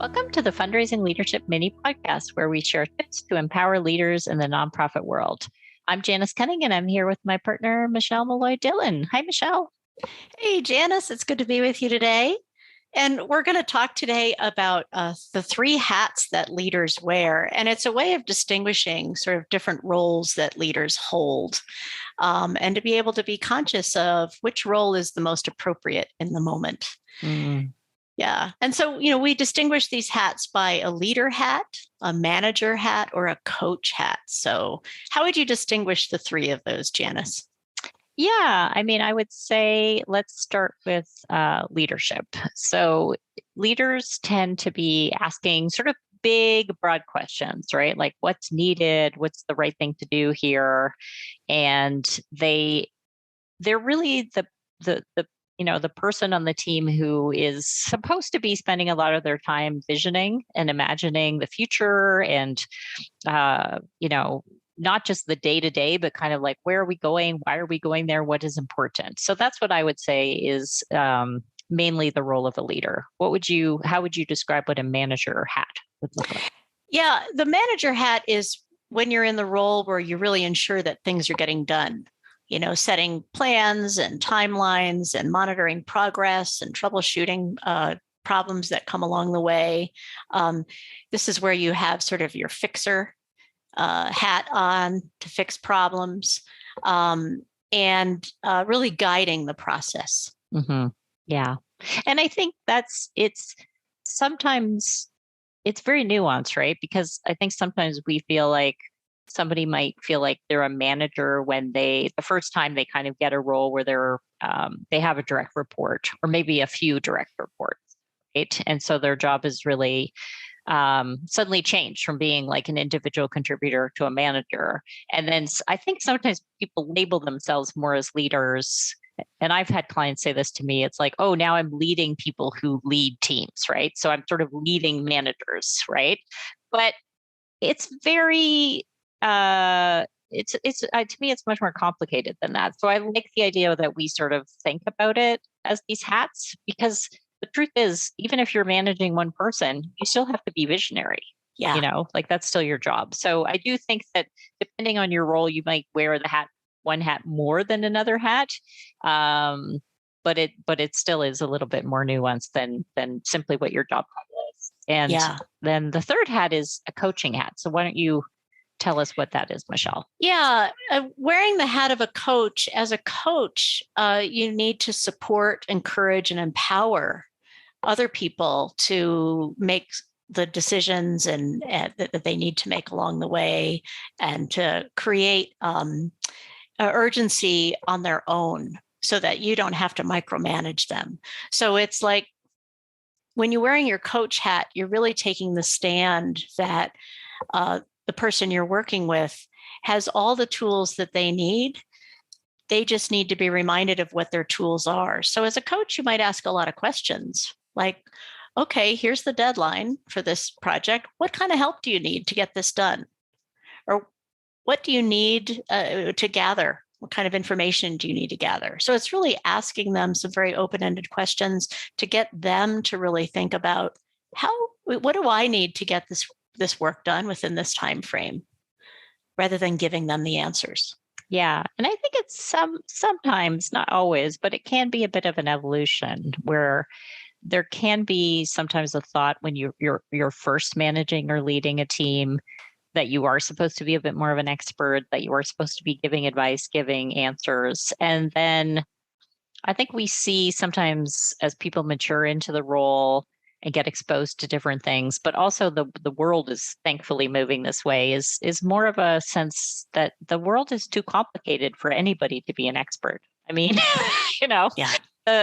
Welcome to the Fundraising Leadership Mini Podcast, where we share tips to empower leaders in the nonprofit world. I'm Janice Cunning, and I'm here with my partner, Michelle Malloy Dillon. Hi, Michelle. Hey, Janice, it's good to be with you today. And we're going to talk today about the three hats that leaders wear. And it's a way of distinguishing sort of different roles that leaders hold, and to be able to be conscious of which role is the most appropriate in the moment. Yeah. And so, we distinguish these hats by a leader hat, a manager hat, or a coach hat. So how would you distinguish the three of those, Janice? Yeah, I would say let's start with leadership. So leaders tend to be asking sort of big, broad questions, right? Like what's needed, what's the right thing to do here, and they're really the person on the team who is supposed to be spending a lot of their time visioning and imagining the future and not just the day to day, but kind of like, where are we going? Why are we going there? What is important? So that's what I would say is mainly the role of a leader. How would you describe what a manager hat would look like? Yeah, the manager hat is when you're in the role where you really ensure that things are getting done, setting plans and timelines and monitoring progress and troubleshooting problems that come along the way. This is where you have sort of your fixer hat on to fix problems, and really guiding the process. Mm-hmm. Yeah. And I think sometimes it's very nuanced, right? Because I think sometimes we feel like somebody might feel like they're a manager when the first time they kind of get a role where they have a direct report or maybe a few direct reports, right? And so their job is really suddenly changed from being like an individual contributor to a manager. And then I think sometimes people label themselves more as leaders. And I've had clients say this to me. It's like, oh, now I'm leading people who lead teams, right? So I'm sort of leading managers, right? But it's very, to me, it's much more complicated than that. So I like the idea that we sort of think about it as these hats, because the truth is, even if you're managing one person, you still have to be visionary. Yeah. Like that's still your job. So I do think that depending on your role, you might wear one hat more than another hat. But it still is a little bit more nuanced than simply what your job title is. And then the third hat is a coaching hat. So why don't you tell us what that is, Michelle? Yeah, wearing the hat of a coach. As a coach, you need to support, encourage, and empower other people to make the decisions and that they need to make along the way, and to create urgency on their own so that you don't have to micromanage them. So it's like when you're wearing your coach hat, you're really taking the stand that the person you're working with has all the tools that they need. They just need to be reminded of what their tools are. So as a coach, you might ask a lot of questions like, okay, here's the deadline for this project. What kind of help do you need to get this done? Or what do you need to gather? What kind of information do you need to gather? So it's really asking them some very open-ended questions to get them to really think about what do I need to get this work done within this time frame, rather than giving them the answers. Yeah. And I think it's sometimes, not always, but it can be a bit of an evolution where there can be sometimes a thought when you're first managing or leading a team that you are supposed to be a bit more of an expert, that you are supposed to be giving advice, giving answers. And then I think we see sometimes as people mature into the role and get exposed to different things, but also the world is thankfully moving this way, is more of a sense that the world is too complicated for anybody to be an expert. I mean, Yeah.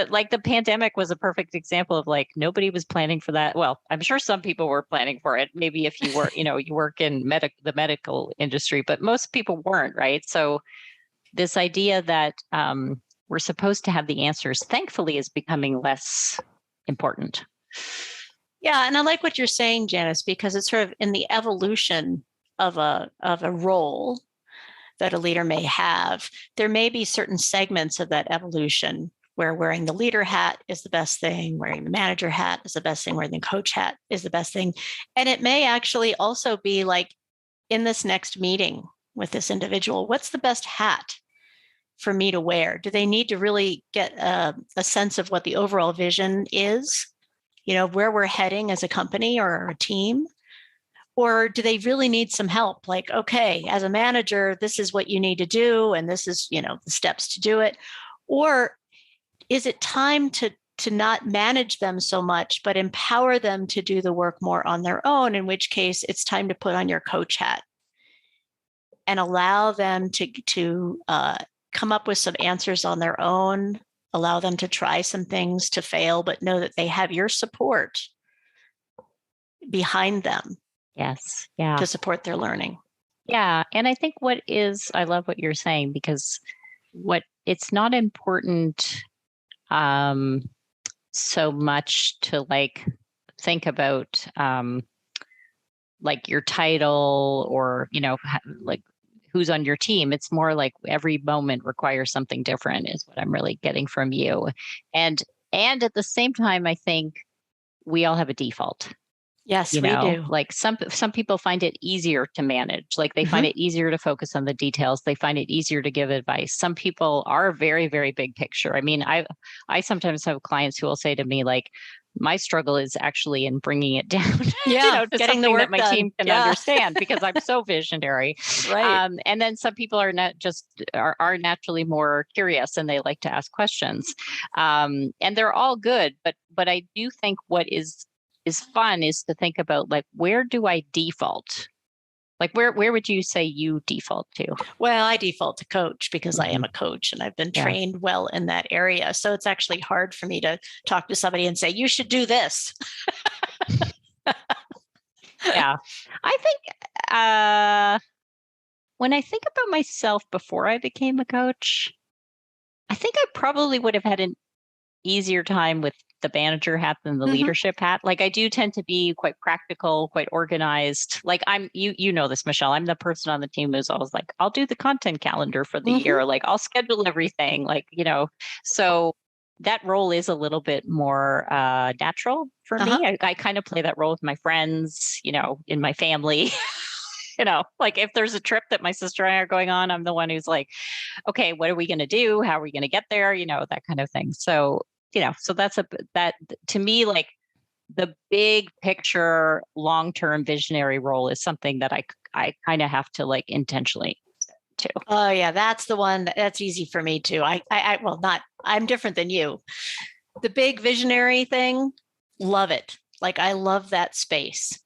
Like the pandemic was a perfect example of like nobody was planning for that. Well, I'm sure some people were planning for it. Maybe if you were, you work in the medical industry, but most people weren't, right? So this idea that we're supposed to have the answers, thankfully, is becoming less important. Yeah, and I like what you're saying, Janice, because it's sort of in the evolution of a role that a leader may have. There may be certain segments of that evolution where wearing the leader hat is the best thing, wearing the manager hat is the best thing, wearing the coach hat is the best thing. And it may actually also be like, in this next meeting with this individual, what's the best hat for me to wear? Do they need to really get a sense of what the overall vision is, where we're heading as a company or a team? Or do they really need some help? Like, okay, as a manager, this is what you need to do, and this is, the steps to do it. Or is it time to not manage them so much, but empower them to do the work more on their own, in which case it's time to put on your coach hat and allow them to come up with some answers on their own, allow them to try some things, to fail, but know that they have your support behind them. Yes. Yeah. To support their learning. Yeah. And I think I love what you're saying, because it's not important so much to like think about like your title or, like who's on your team. It's more like every moment requires something different is what I'm really getting from you. And at the same time, I think we all have a default. Yes, we do. Like some people find it easier to manage. Like they find it easier to focus on the details. They find it easier to give advice. Some people are very, very big picture. I mean, I sometimes have clients who will say to me, like, my struggle is actually in bringing it down, to getting something the work that my done. team can understand, because I'm so visionary. Right. And then some people are not just are naturally more curious and they like to ask questions. And they're all good, but I do think what is fun is to think about, like, where do I default? Like, where would you say you default to? Well, I default to coach because I am a coach and I've been trained well in that area. So it's actually hard for me to talk to somebody and say, you should do this. Yeah. I think when I think about myself before I became a coach, I think I probably would have had an easier time with the manager hat than the leadership hat. Like, I do tend to be quite practical, quite organized. Like, you know this, Michelle, I'm the person on the team who's always like, I'll do the content calendar for the year. Like, I'll schedule everything. Like, so that role is a little bit more natural for me. I kind of play that role with my friends, in my family. Like if there's a trip that my sister and I are going on, I'm the one who's like, okay, what are we going to do? How are we going to get there? That kind of thing. So, so that to me, like the big picture, long-term visionary role is something that I kind of have to like intentionally to. Oh yeah. That's the one that's easy for me too. I'm different than you. The big visionary thing, love it. Like I love that space.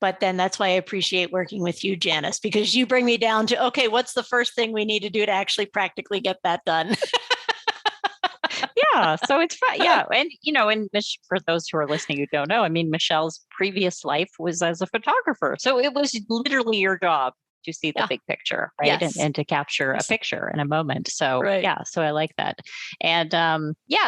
But then that's why I appreciate working with you, Janice, because you bring me down to, okay, what's the first thing we need to do to actually practically get that done? Yeah. So it's fun. Yeah. And, and for those who are listening who don't know, I mean, Michelle's previous life was as a photographer. So it was literally your job to see the big picture, right? Yes. And to capture a picture in a moment. So yeah, so I like that. And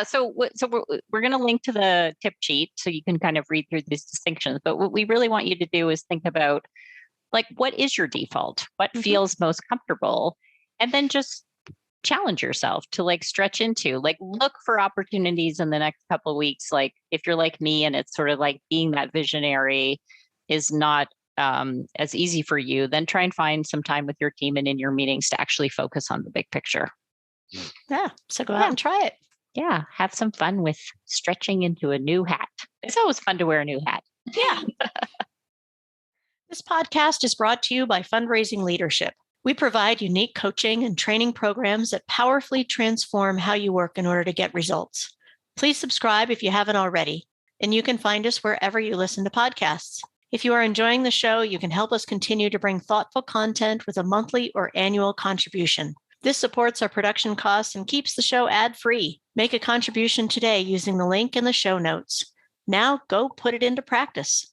so we're going to link to the tip sheet so you can kind of read through these distinctions. But what we really want you to do is think about, like, what is your default? What feels most comfortable? And then just challenge yourself to like stretch into, like, look for opportunities in the next couple of weeks. Like if you're like me and it's sort of like being that visionary is not as easy for you, then try and find some time with your team and in your meetings to actually focus on the big picture. Yeah. So go out and try it. Yeah. Have some fun with stretching into a new hat. It's always fun to wear a new hat. Yeah. This podcast is brought to you by Fundraising Leadership. We provide unique coaching and training programs that powerfully transform how you work in order to get results. Please subscribe if you haven't already, and you can find us wherever you listen to podcasts. If you are enjoying the show, you can help us continue to bring thoughtful content with a monthly or annual contribution. This supports our production costs and keeps the show ad-free. Make a contribution today using the link in the show notes. Now go put it into practice.